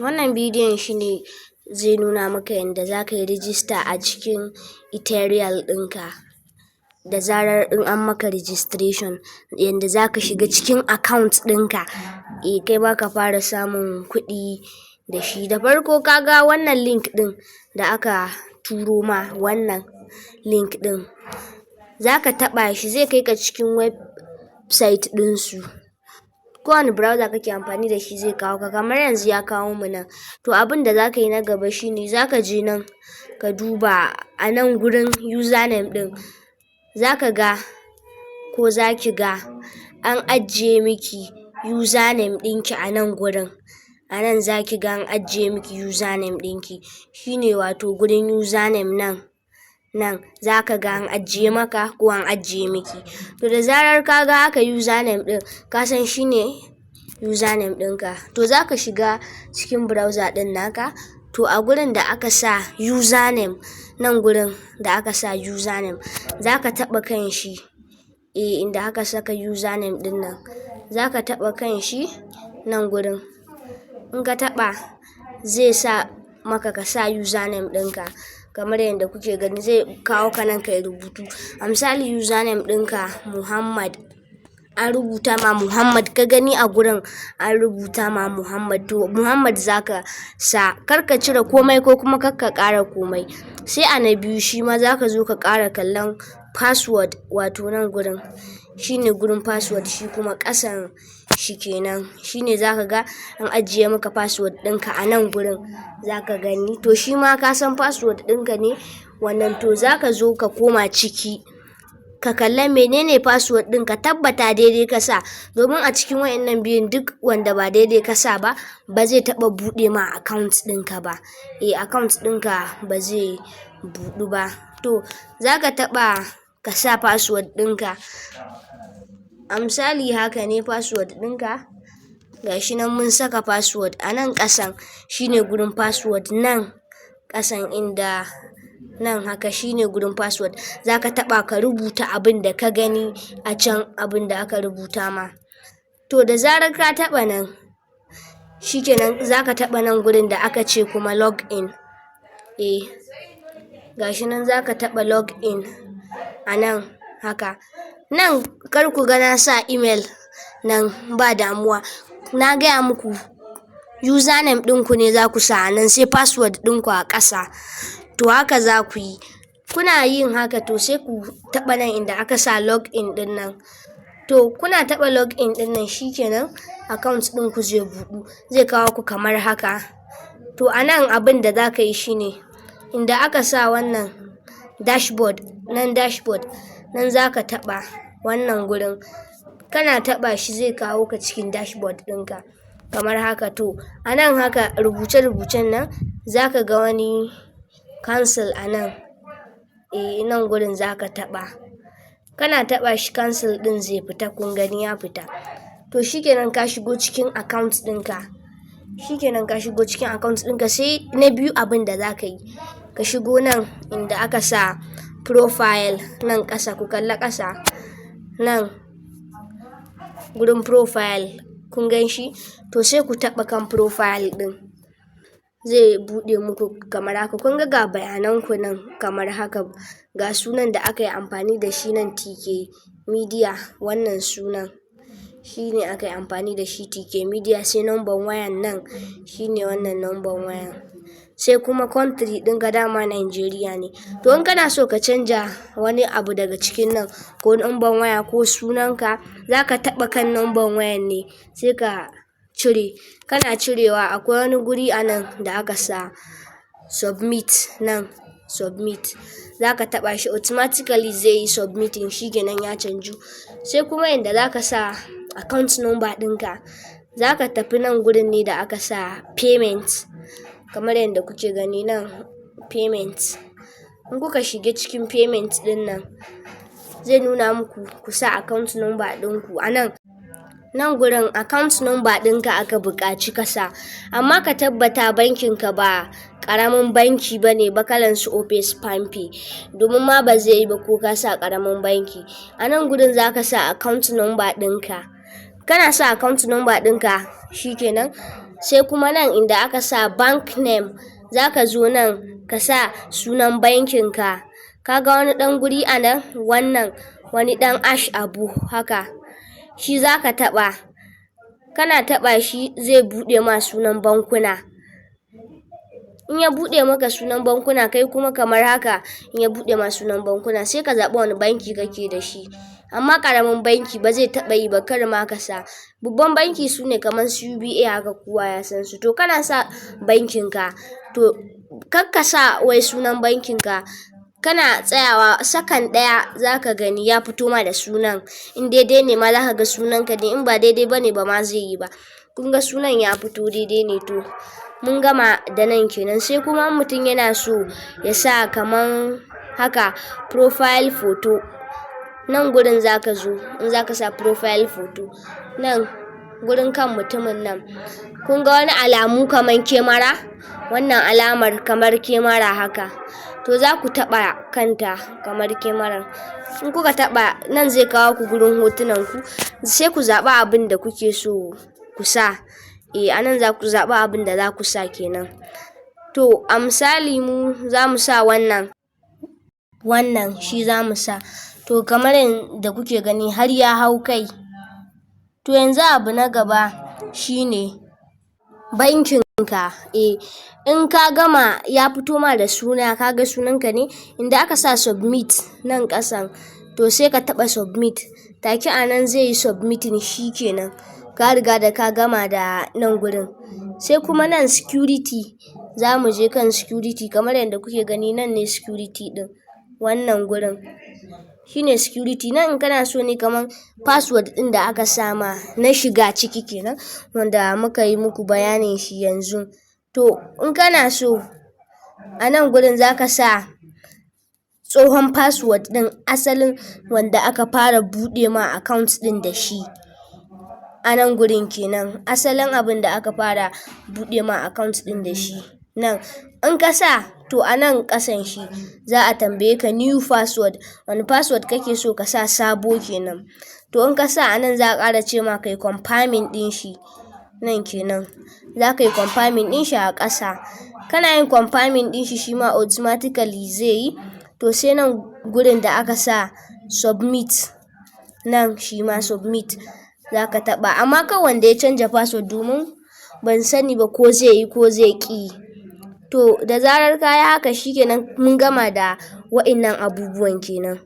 Wannan bidiyon shine zai nuna maka yadda za ka yi rijista a cikin ETHEREAL ɗinka. Da zarar in an maka registration, yadda za ka shiga cikin account ɗinka, kai ma ka fara samun kuɗi da shi. Da farko ka ga wannan link ɗin da aka turo ma, wannan link ɗin za ka taɓa shi, zai kai ka cikin website ɗinsu. Kowane browser kake amfani da shi zai kawo ka, kamar yanzu ya kawo mu nan. To abin da za ka yi na gaba shine za ka je nan ka duba a nan gurin username ɗin, za ka ga ko za ki ga an ajiye miki username ɗinki a nan gurin. A nan za ki ga an ajiye miki username ɗinki, shine wato gurin username nan za ka ga an ajiye maka ko an ajiye miki. To da zarar ka ga haka username ɗin, ka san shine username ɗinka. To za ka shiga cikin browser ɗin naka. To a gurin da aka sa username, nan gurin da aka sa username, za ka taɓa kan shi. Inda aka saka username ɗin nan, za ka taɓa kan shi nan gurin. In ka taɓa, zai sa maka ka sa username ɗinka. Kamar yadda kuke gani zai kawo ka nan ka yi rubutu. A misali username ɗinka Muhammad, an rubuta ma Muhammad, ka gani a gurin an rubuta ma Muhammad, to Muhammad za ka sa, kar ka cire komai ko kuma kar ka ƙara komai. Sai a na biyu shi ma za ka zo ka ƙara kallon password, wato nan gurin shine gurin password, shi kuma ƙasan shi kenan shine za ka ga an ajiye maka password ɗinka a nan gurin, za ka gani. To shi ma ka san password ɗinka ne wannan, to za ka zo ka koma ciki ka kalla menene password ɗin, ka tabbata daidai ka sa, domin a cikin wayannan biyun duk wanda ba daidai ka sa ba, ba zai taɓa buɗe ma account ɗinka ba. Account ɗinka ba zai buɗu ba. To za ka taɓa ka sa password ɗinka. A misali haka ne password ɗinka, gashi nan mun saka password a nan ƙasan, shine gurin password nan ƙasan, inda nan haka shine gurin password. Za ka taɓa ka rubuta abin da ka gani a can, abin da aka rubuta ma. To da zarar ka taɓa nan, shikenan za ka taɓa nan gurin da aka ce kuma login. Gashi nan za ka taɓa login a nan haka. Nan kar ku ga na sa email nan, ba damuwa. Na gaya muku username ɗinku ne za ku sa a nan, sai password ɗinku a ƙasa. To haka za ku yi. Kuna yin haka to sai ku taɓa nan inda aka sa login ɗin nan. To kuna taɓa login ɗin nan, shikenan account ɗinku zai buɗu, zai kawo ku kamar haka. To a nan abin da za ka yi shine inda aka sa wannan dashboard, nan za ka taɓa wannan gurin. Kana taɓa shi zai kawo ka cikin dashboard ɗinka kamar haka. To a nan haka rubuce-rubucen nan, za ka ga wani cancel a nan. Nan gurin za ka taɓa. Kana taɓa shi cancel ɗin zai fita, kun gani ya fita. To shikenan ka shigo cikin account ɗinka. Sai na biyu abin da za ka yi, ka shigo nan inda aka sa profile nan ƙasa, ku kalla ƙasa nan gurin profile, kun gan shi. To sai ku taɓa kan profile ɗin, zai buɗe muku kamar haka. Kun ga bayananku nan kamar haka, ga sunan da aka yi amfani da shi nan TK Media, wannan sunan shine aka yi amfani da shi TK Media. Sai number wayan nan shine wannan number wayan. Sai kuma country ɗin ka dama Nigeria ne. To in kana so ka canja wani abu daga cikin nan, ko number waya ko sunanka, za ka taɓa kan number wayan ne sai ka cire. Kana cirewa akwai wani guri a nan da aka sa submit, nan submit, za ka taɓa shi, automatically zai yi submitting, shikenan ya canju. sai kuma yanda za ka sa account number ɗinka, za ka tafi nan gurin ne da aka sa payment, kamar yadda kuke gani nan payment. In kuka shiga cikin payment ɗin nan, zai nuna muku ku sa account number ɗinku a nan gurin. Account number ɗinka aka buƙaci ka sa, amma ka tabbata bankin ka ba ƙaramin banki ba ne ba, kalan su Opay, Palmpay, domin ma ba zai yi ba ko ka sa ƙaramin banki. A nan gurin za ka sa account number ɗinka. Kana sa account number ɗinka, shikenan sai kuma nan inda aka sa bank name zaka zo nan ka sa sunan bankin ka. Kaga wani ɗan guri a nan, wannan wani ɗan ash abu haka, shi zaka taɓa. Kana taɓa shi zai buɗe ma sunan bankuna. In ya buɗe maka sunan bankuna, kai kuma kamar haka, in ya buɗe ma sunan bankuna sai ka zaɓi wani banki kake da shi. Amma ƙaramin banki ba zai taɓa yi ba, kar ma ka sa. Babban banki su ne kamar su UBA haka, kowa ya san su. To kana sa bankin ka, to kar ka sa wai sunan bankin ka. Kana tsayawa sakan ɗaya zaka gani ya fito ma da sunan. In daidai ne ma zaka ga sunan ka ne, in ba daidai bane ba ma zai yi ba. Kun ga sunan ya fito daidai ne. To mun gama da nan kenan. Sai kuma mutum yana so ya sa kaman haka profile photo, nan gurin zaka zo in zaka sa profile photo, nan gurin kan mutumin nan kun ga wani alamu kaman kemara, wannan alamar kamar kemara haka, to za ku taɓa kanta kamar kemarar. In kuka taɓa nan zai kawo ku gurin hotunan ku, sai ku zaɓi abin da kuke so ku sa. Anan za ku zaɓi abin da za ku sa kenan. To a misali mu za mu sa wannan shi za mu sa. To kamar yadda kuke gani har ya hau kai. To yanzu abu na gaba shine bankin ka. In ka gama ya fito ma da suna, ka ga sunanka ne, inda aka sa submit nan ƙasan, to sai ka taɓa submit. Take a nan zai yi submitting, shi kenan. Ka riga da ka gama da nan gurin. Sai kuma nan security, za mu je kan security kamar yadda kuke gani, nan ne security ɗin. Wannan gurin shine security. Nan in kana so ne kamar password ɗin da aka sama na shiga ciki kenan, wanda muka yi muku bayanin shi yanzu. To in kana so a nan gurin zaka sa tsohon password ɗin, asalin wanda aka fara buɗe ma account ɗin da shi. A nan gurin kenan, asalin abin da aka fara buɗe ma account ɗin da shi. Nan in ka sa, to a nan ƙasan shi za a tambaye ka new password, wani password kake so ka sa, sabo kenan. To in ka sa a nan za a ƙara ce ma kai confirming ɗin shi. Nan kenan za ka yi confirming ɗin shi a ƙasa. Kana yin confirming ɗin shi, shi ma automatically zai yi. To sai nan gurin da aka sa submit, nan shi ma submit za ka taɓa. Amma kan wanda ya canja password, domin ban sani ba ko zai yi ko zai ƙi. To da zarar ka yi haka, shi kenan mun gama da wa'innan abubuwan kenan.